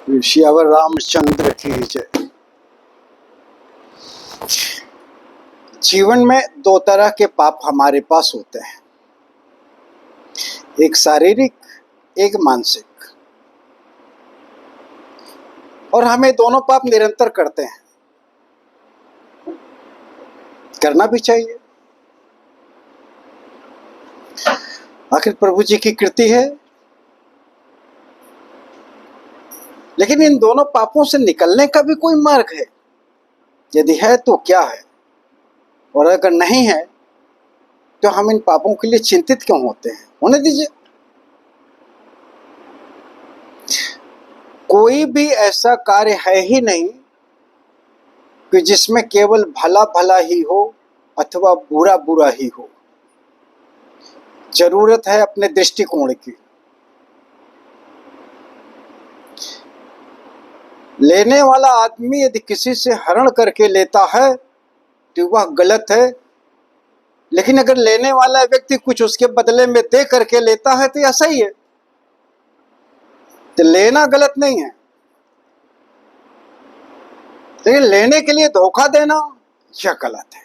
श्यावर रामचंद्र की जय। जीवन में दो तरह के पाप हमारे पास होते हैं, एक शारीरिक, एक मानसिक। और हमें दोनों पाप निरंतर करते हैं, करना भी चाहिए। आखिर प्रभु जी की कृति है। लेकिन इन दोनों पापों से निकलने का भी कोई मार्ग है? यदि है तो क्या है, और अगर नहीं है तो हम इन पापों के लिए चिंतित क्यों होते हैं? होने दीजिए। कोई भी ऐसा कार्य है ही नहीं कि जिसमें केवल भला भला ही हो अथवा बुरा बुरा ही हो। जरूरत है अपने दृष्टिकोण की। लेने वाला आदमी यदि किसी से हरण करके लेता है तो वह गलत है, लेकिन अगर लेने वाला व्यक्ति कुछ उसके बदले में दे करके लेता है तो यह सही है। तो लेना गलत नहीं है, लेकिन लेने के लिए धोखा देना यह गलत है।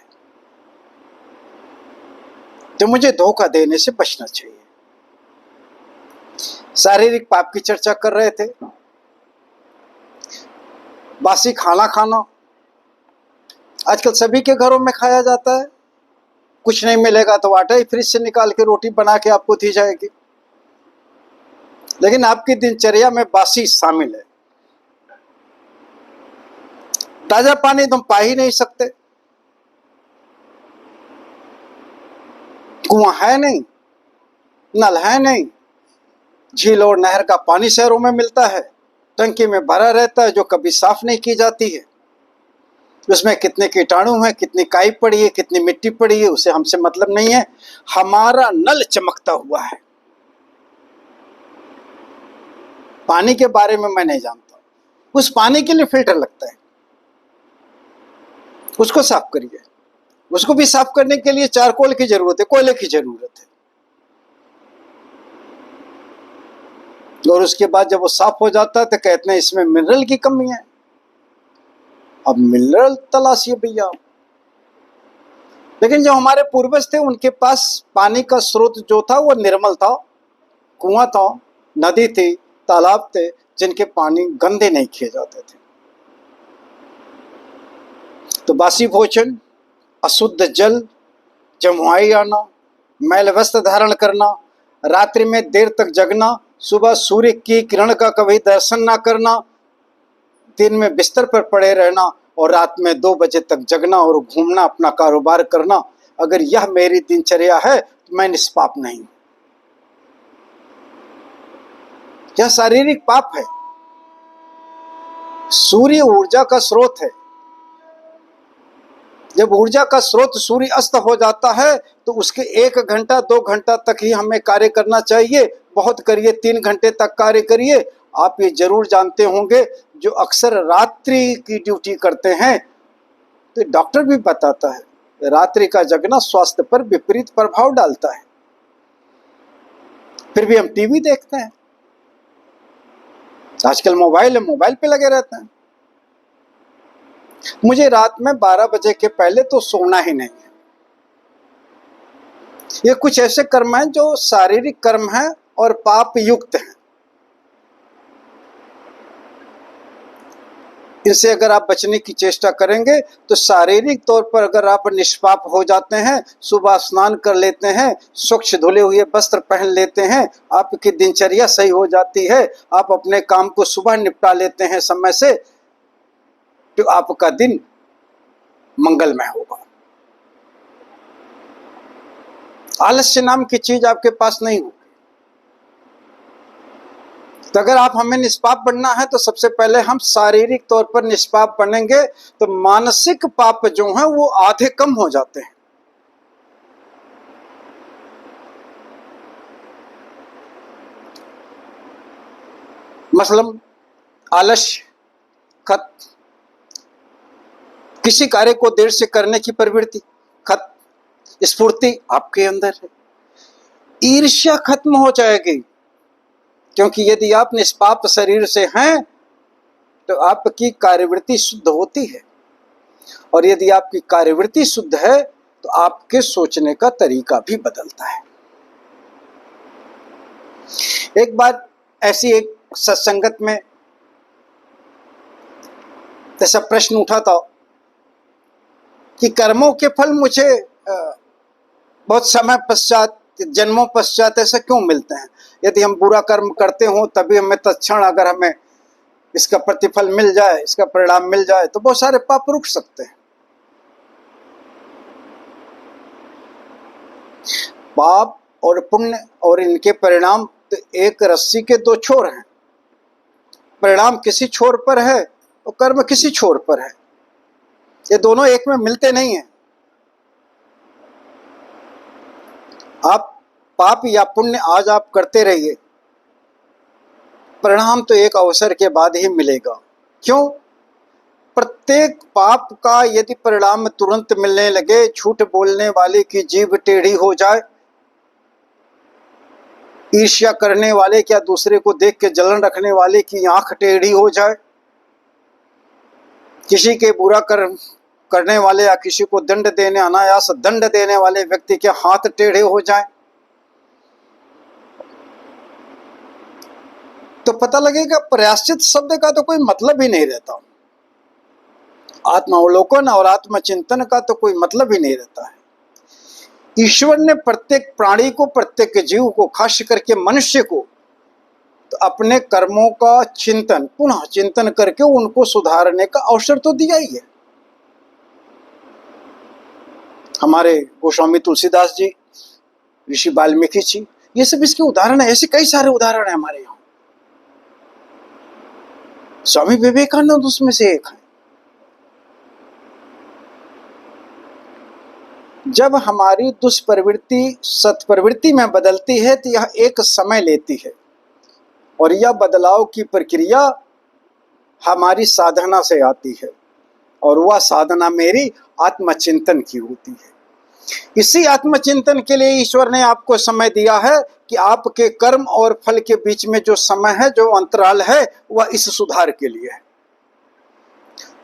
तो मुझे धोखा देने से बचना चाहिए। शारीरिक पाप की चर्चा कर रहे थे। बासी खाना खाना आजकल सभी के घरों में खाया जाता है। कुछ नहीं मिलेगा तो आटा ही फ्रिज से निकाल के रोटी बना के आपको दी जाएगी, लेकिन आपकी दिनचर्या में बासी शामिल है। ताजा पानी तुम पा ही नहीं सकते, कुआं है नहीं, नल है नहीं, झील और नहर का पानी शहरों में मिलता है, टंकी में भरा रहता है जो कभी साफ नहीं की जाती है। उसमें कितने कीटाणु हैं, कितनी काई पड़ी है, कितनी मिट्टी पड़ी है, उसे हमसे मतलब नहीं है। हमारा नल चमकता हुआ है। पानी के बारे में मैं नहीं जानता। उस पानी के लिए फिल्टर लगता है, उसको साफ करिए। उसको भी साफ करने के लिए चारकोल की जरूरत है, कोयले की जरूरत है। और उसके बाद जब वो साफ हो जाता है तो कहते हैं इसमें मिनरल की कमी है। अब मिनरल तलाशिए भैया। लेकिन जो हमारे पूर्वज थे उनके पास पानी का स्रोत जो था वो निर्मल था। कुआं था, नदी थी, तालाब थे, जिनके पानी गंदे नहीं किए जाते थे। तो बासी भोजन, अशुद्ध जल, जमुआई आना, मैल वस्त्र धारण करना, रात्रि में देर तक जगना, सुबह सूर्य की किरण का कभी दर्शन ना करना, दिन में बिस्तर पर पड़े रहना और रात में 2 बजे तक जगना और घूमना, अपना कारोबार करना, अगर यह मेरी दिनचर्या है तो मैं निष्पाप नहीं। यह शारीरिक पाप है। सूर्य ऊर्जा का स्रोत है। जब ऊर्जा का स्रोत सूर्य अस्त हो जाता है तो उसके 1 घंटा 2 घंटा तक ही हमें कार्य करना चाहिए। बहुत करिए 3 घंटे तक कार्य करिए। आप ये जरूर जानते होंगे जो अक्सर रात्रि की ड्यूटी करते हैं, तो डॉक्टर भी बताता है रात्रि का जगना स्वास्थ्य पर विपरीत प्रभाव डालता है। फिर भी हम टीवी देखते हैं, आजकल मोबाइल है, मोबाइल पे लगे रहते हैं। मुझे रात में 12 बजे के पहले तो सोना ही नहीं है। ये कुछ ऐसे कर्म हैं जो शारीरिक कर्म हैं और पाप युक्त हैं। इनसे अगर आप बचने की चेष्टा करेंगे तो शारीरिक तौर पर अगर आप निष्पाप हो जाते हैं, सुबह स्नान कर लेते हैं, स्वच्छ धुले हुए वस्त्र पहन लेते हैं, आपकी दिनचर्या सही हो जाती है, आप अपने काम को सुबह निपटा लेते हैं समय से, तो आपका दिन मंगलमय होगा। आलस्य नाम की चीज आपके पास नहीं होगी। तो अगर आप हमें निष्पाप बनना है तो सबसे पहले हम शारीरिक तौर पर निष्पाप बनेंगे तो मानसिक पाप जो हैं वो आधे कम हो जाते हैं। मसलन आलस्य, खत, किसी कार्य को देर से करने की प्रवृत्ति, खत, स्फूर्ति आपके अंदर है। ईर्ष्या खत्म हो जाएगी, क्योंकि यदि आप निष्पाप शरीर से हैं तो आपकी कार्यवृत्ति शुद्ध होती है, और यदि आपकी कार्यवृत्ति शुद्ध है तो आपके सोचने का तरीका भी बदलता है। एक बार ऐसी एक सत्संगत में ऐसा प्रश्न उठा था कि कर्मों के फल मुझे बहुत समय पश्चात, जन्मों पश्चात ऐसा क्यों मिलते हैं? यदि हम बुरा कर्म करते हो तभी हमें तत्क्षण अगर हमें इसका प्रतिफल मिल जाए, इसका परिणाम मिल जाए, तो बहुत सारे पाप रुक सकते हैं। पाप और पुण्य और इनके परिणाम तो एक रस्सी के दो छोर हैं। परिणाम किसी छोर पर है और कर्म किसी छोर पर है, ये दोनों एक में मिलते नहीं हैं। आप पाप या पुण्य आज आप करते रहिए, परिणाम तो एक अवसर के बाद ही मिलेगा। क्यों? प्रत्येक पाप का यदि परिणाम तुरंत मिलने लगे, झूठ बोलने वाले की जीभ टेढ़ी हो जाए, ईर्ष्या करने वाले क्या दूसरे को देख के जलन रखने वाले की आंख टेढ़ी हो जाए, किसी के बुरा करने वाले या किसी को दंड देने, अनायास दंड देने वाले व्यक्ति के हाथ टेढ़े हो जाए, तो पता लगेगा प्रायश्चित शब्द का तो कोई मतलब ही नहीं रहता। आत्मावलोकन और आत्मचिंतन का तो कोई मतलब ही नहीं रहता है। ईश्वर ने प्रत्येक प्राणी को, प्रत्येक जीव को, खास करके मनुष्य को, तो अपने कर्मों का चिंतन, पुनः चिंतन करके उनको सुधारने का अवसर तो दिया ही है। हमारे गोस्वामी तुलसीदास जी, ऋषि वाल्मीकि जी, ये सब इसके उदाहरण है। ऐसे कई सारे उदाहरण है हमारे यहाँ। स्वामी विवेकानंद उसमें से एक है। जब हमारी दुष्प्रवृत्ति सत्प्रवृत्ति में बदलती है तो यह एक समय लेती है, और यह बदलाव की प्रक्रिया हमारी साधना से आती है, और वह साधना मेरी आत्मचिंतन की होती है। इसी आत्मचिंतन के लिए ईश्वर ने आपको समय दिया है कि आपके कर्म और फल के बीच में जो समय है, जो अंतराल है, वह इस सुधार के लिए है।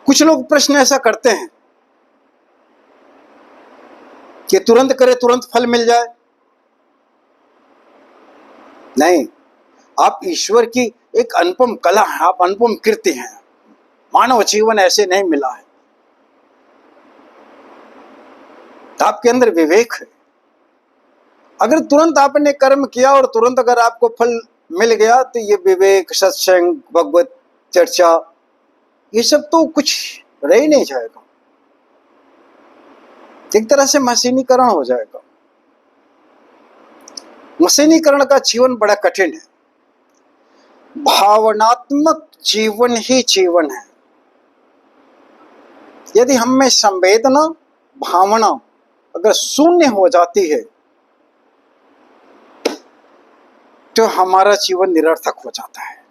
कुछ लोग प्रश्न ऐसा करते हैं कि तुरंत करे तुरंत फल मिल जाए। नहीं, आप ईश्वर की एक अनुपम कला है, आप अनुपम कृति हैं। मानव जीवन ऐसे नहीं मिला है। आपके अंदर विवेक है। अगर तुरंत आपने कर्म किया और तुरंत अगर आपको फल मिल गया तो ये विवेक, सत्संग, भगवत चर्चा, ये सब तो कुछ रह ही नहीं जाएगा। एक तरह से मशीनीकरण हो जाएगा। मशीनीकरण का जीवन बड़ा कठिन है। भावनात्मक जीवन ही जीवन है। यदि हम में संवेदना, भावना अगर शून्य हो जाती है तो हमारा जीवन निरर्थक हो जाता है।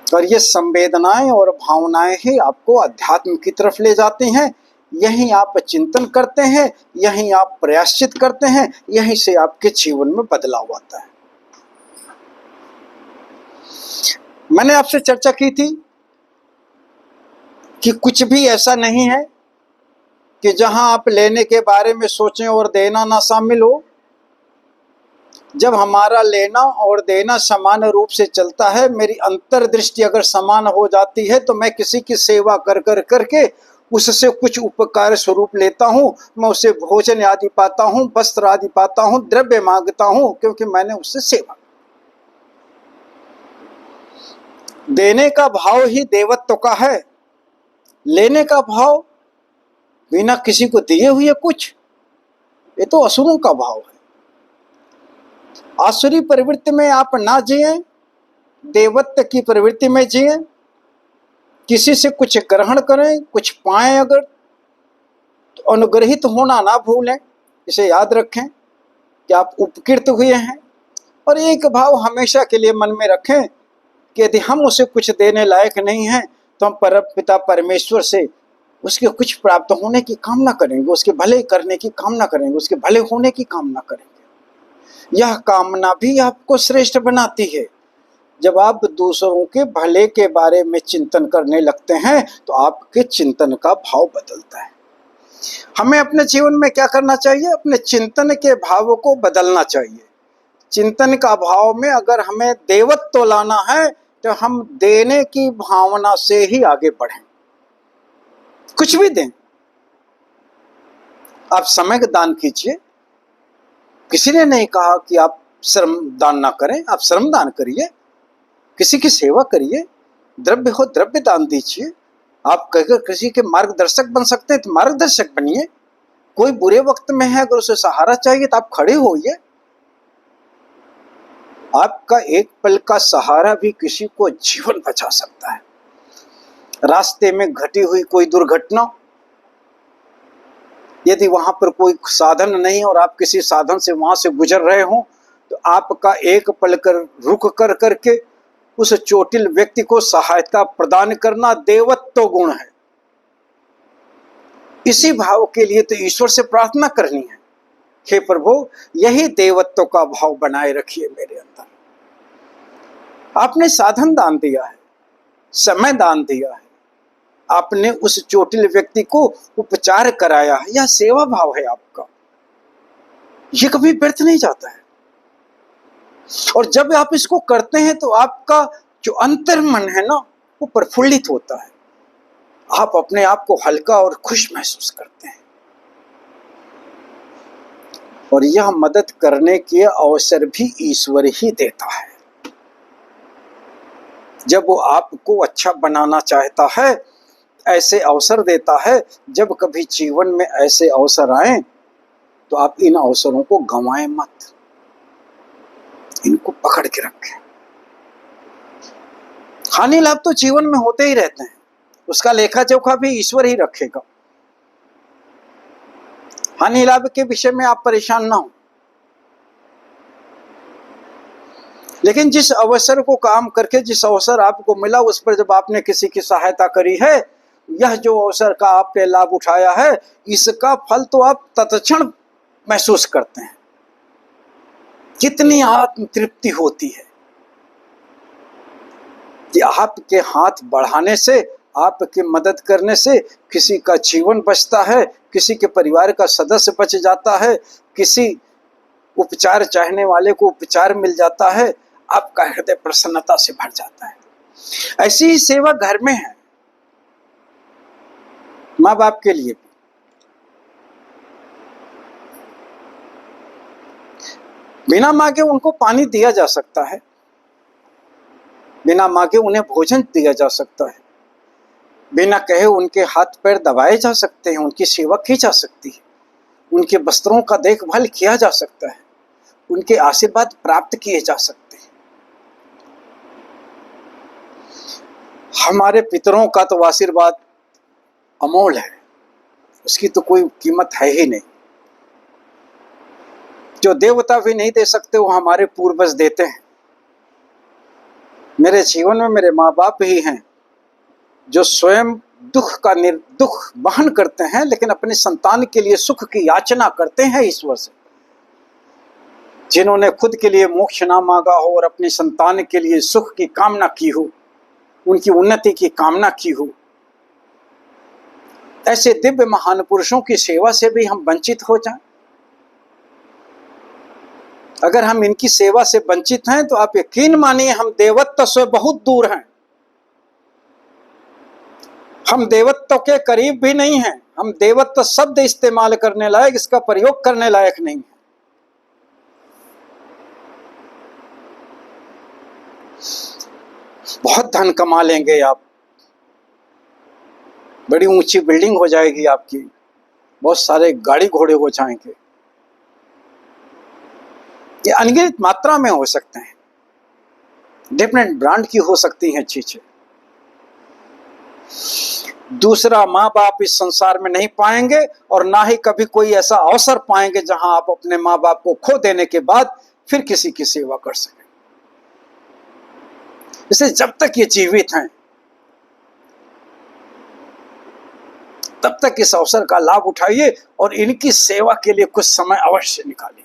और ये संवेदनाएं और भावनाएं ही आपको अध्यात्म की तरफ ले जाती हैं। यहीं आप चिंतन करते हैं, यहीं आप प्रायश्चित करते हैं, यहीं से आपके जीवन में बदलाव आता है। मैंने आपसे चर्चा की थी कि कुछ भी ऐसा नहीं है कि जहां आप लेने के बारे में सोचें और देना ना शामिल हो। जब हमारा लेना और देना समान रूप से चलता है, मेरी अंतर्दृष्टि अगर समान हो जाती है, तो मैं किसी की सेवा करके उससे कुछ उपकार स्वरूप लेता हूँ। मैं उससे भोजन आदि पाता हूँ, वस्त्र आदि पाता हूँ, द्रव्य मांगता हूँ, क्योंकि मैंने उससे सेवा। देने का भाव ही देवत्व का है। लेने का भाव बिना किसी को दिए हुए कुछ, ये तो असुरों का भाव है। आसुरी प्रवृत्ति में आप ना जिए, देवत्व की प्रवृत्ति में जिए। किसी से कुछ ग्रहण करें, कुछ पाएं अगर, तो अनुग्रहित होना ना भूलें। इसे याद रखें कि आप उपकृत हुए हैं। और एक भाव हमेशा के लिए मन में रखें कि यदि हम उसे कुछ देने लायक नहीं हैं तो हम परमपिता परमेश्वर से उसके कुछ प्राप्त होने की कामना करेंगे, उसके भले करने की कामना करेंगे, उसके भले होने की कामना करेंगे। यह कामना भी आपको श्रेष्ठ बनाती है। जब आप दूसरों के भले के बारे में चिंतन करने लगते हैं तो आपके चिंतन का भाव बदलता है। हमें अपने जीवन में क्या करना चाहिए? अपने चिंतन के भाव को बदलना चाहिए। चिंतन का भाव में अगर हमें देवत्व लाना है तो हम देने की भावना से ही आगे बढ़ें। कुछ भी दें, आप समय का दान कीजिए। किसी ने नहीं कहा कि आप श्रम दान ना करें, आप श्रम दान करिए, किसी की सेवा करिए, द्रव्य हो द्रव्य दान दीजिए। आप अगर किसी के मार्गदर्शक बन सकते हैं तो मार्गदर्शक बनिए। कोई बुरे वक्त में है, अगर उसे सहारा चाहिए तो आप खड़े होइए। आपका एक पल का सहारा भी किसी को जीवन बचा सकता है। रास्ते में घटी हुई कोई दुर्घटना, यदि वहां पर कोई साधन नहीं और आप किसी साधन से वहां से गुजर रहे हो तो आपका एक पल कर रुक कर करके उस चोटिल व्यक्ति को सहायता प्रदान करना देवत्व गुण है। इसी भाव के लिए तो ईश्वर से प्रार्थना करनी है, हे प्रभु यही देवत्व का भाव बनाए रखिए मेरे अंदर। आपने साधन दान दिया है, समय दान दिया है, आपने उस चोटिल व्यक्ति को उपचार कराया है, यह सेवा भाव है आपका, ये कभी व्यर्थ नहीं जाता है। और जब आप इसको करते हैं तो आपका जो अंतर मन है ना वो प्रफुल्लित होता है। आप अपने आप को हल्का और खुश महसूस करते हैं और यह मदद करने के अवसर भी ईश्वर ही देता है। जब वो आपको अच्छा बनाना चाहता है ऐसे अवसर देता है। जब कभी जीवन में ऐसे अवसर आए तो आप इन अवसरों को गंवाएं मत, इनको पकड़ के रखें। हानि लाभ तो जीवन में होते ही रहते हैं, उसका लेखा जोखा भी ईश्वर ही रखेगा। हानि लाभ के विषय में आप परेशान ना हो, लेकिन जिस अवसर को काम करके जिस अवसर आपको मिला उस पर जब आपने किसी की सहायता करी है, यह जो अवसर का आपने लाभ उठाया है, इसका फल तो आप तत्क्षण महसूस करते हैं। कितनी आत्म तृप्ति होती है कि आपके हाथ बढ़ाने से, आपकी मदद करने से किसी का जीवन बचता है, किसी के परिवार का सदस्य बच जाता है, किसी उपचार चाहने वाले को उपचार मिल जाता है, आपका हृदय प्रसन्नता से भर जाता है। ऐसी ही सेवा घर में है, माँ बाप के लिए भी। बिना मांगे उनको पानी दिया जा सकता है, बिना मांगे उन्हें भोजन दिया जा सकता है, बिना कहे उनके हाथ पैर दबाए जा सकते हैं, उनकी सेवा की जा सकती है, उनके वस्त्रों का देखभाल किया जा सकता है, उनके आशीर्वाद प्राप्त किए जा सकते हैं। हमारे पितरों का तो आशीर्वाद अमोल है, उसकी तो कोई कीमत है ही नहीं। जो देवता भी नहीं दे सकते वो हमारे पूर्वज देते हैं। मेरे जीवन में मेरे माँ बाप ही हैं जो स्वयं दुख वहन करते हैं, लेकिन अपने संतान के लिए सुख की याचना करते हैं ईश्वर से। जिन्होंने खुद के लिए मोक्ष ना मांगा हो और अपनी संतान के लिए सुख की कामना की हो, उनकी उन्नति की कामना की हो, ऐसे दिव्य महान पुरुषों की सेवा से भी हम वंचित हो जाएं। अगर हम इनकी सेवा से वंचित हैं तो आप यकीन मानिए हम देवत्व से बहुत दूर हैं। हम देवत्व के करीब भी नहीं हैं। हम देवत्व शब्द इस्तेमाल करने लायक, इसका प्रयोग करने लायक नहीं है। बहुत धन कमा लेंगे आप, बड़ी ऊंची बिल्डिंग हो जाएगी आपकी, बहुत सारे गाड़ी घोड़े हो जाएंगे, ये अनगिनत मात्रा में हो सकते हैं, डिफरेंट ब्रांड की हो सकती हैं चीजें। दूसरा, माँ बाप इस संसार में नहीं पाएंगे और ना ही कभी कोई ऐसा अवसर पाएंगे जहां आप अपने माँ बाप को खो देने के बाद फिर किसी की सेवा कर सकें। इसलिए जब तक ये जीवित हैं तब तक इस अवसर का लाभ उठाइए और इनकी सेवा के लिए कुछ समय अवश्य निकालिए।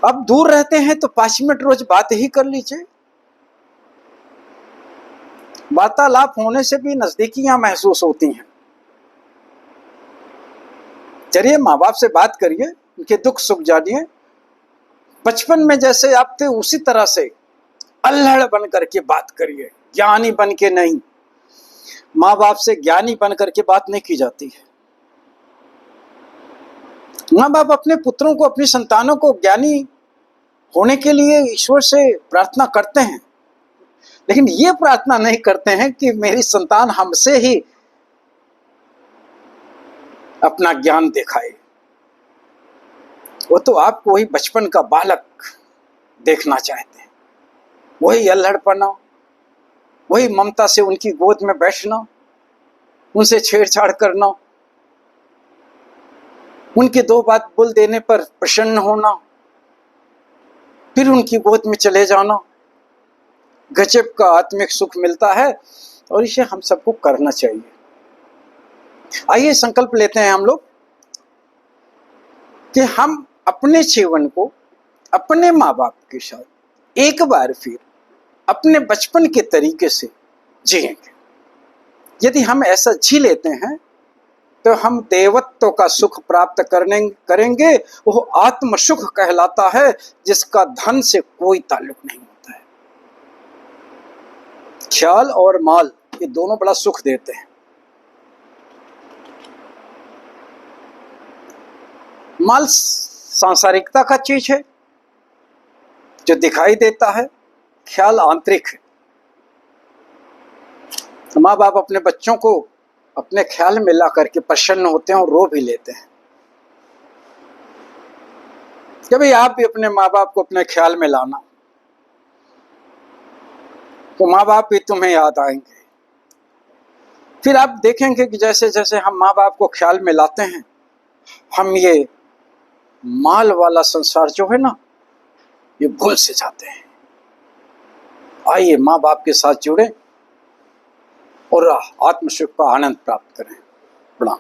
अब दूर रहते हैं तो 5 मिनट रोज बात ही कर लीजिए। वार्तालाप होने से भी नजदीकियां महसूस होती हैं। चलिए माँ बाप से बात करिए, उनके दुख सुख जानिए। बचपन में जैसे आप थे उसी तरह से अल्हड़ बन करके बात करिए, ज्ञानी बन के नहीं। माँ बाप से ज्ञानी बन करके बात नहीं की जाती है। माँ बाप अपने पुत्रों को, अपनी संतानों को ज्ञानी होने के लिए ईश्वर से प्रार्थना करते हैं, लेकिन ये प्रार्थना नहीं करते हैं कि मेरी संतान हमसे ही अपना ज्ञान दिखाए। वो तो आपको वही बचपन का बालक देखना चाहते हैं, वही अल्हड़पना, वही ममता से उनकी गोद में बैठना, उनसे छेड़छाड़ करना, उनके 2 बात बोल देने पर प्रसन्न होना, फिर उनकी गोद में चले जाना। गजब का आत्मिक सुख मिलता है और इसे हम सबको करना चाहिए। आइए संकल्प लेते हैं हम लोग कि हम अपने जीवन को अपने माँ बाप के साथ एक बार फिर अपने बचपन के तरीके से जिएंगे। यदि हम ऐसा जी लेते हैं तो हम देवत्व का सुख प्राप्त करेंगे। वो आत्म सुख कहलाता है, जिसका धन से कोई ताल्लुक नहीं होता है। ख्याल और माल ये दोनों बड़ा सुख देते हैं। माल सांसारिकता का चीज है जो दिखाई देता है, ख्याल आंतरिक है। माँ बाप अपने बच्चों को अपने ख्याल में ला करके प्रसन्न होते हैं और रो भी लेते हैं। कभी आप भी अपने माँ बाप को अपने ख्याल में लाना, तो माँ बाप भी तुम्हें याद आएंगे। फिर आप देखेंगे कि जैसे जैसे हम माँ बाप को ख्याल में लाते हैं, हम ये माल वाला संसार जो है ना, ये भूल से जाते हैं। आइए माँ बाप के साथ जुड़े और आत्म सुख का आनंद प्राप्त करें। प्रणाम।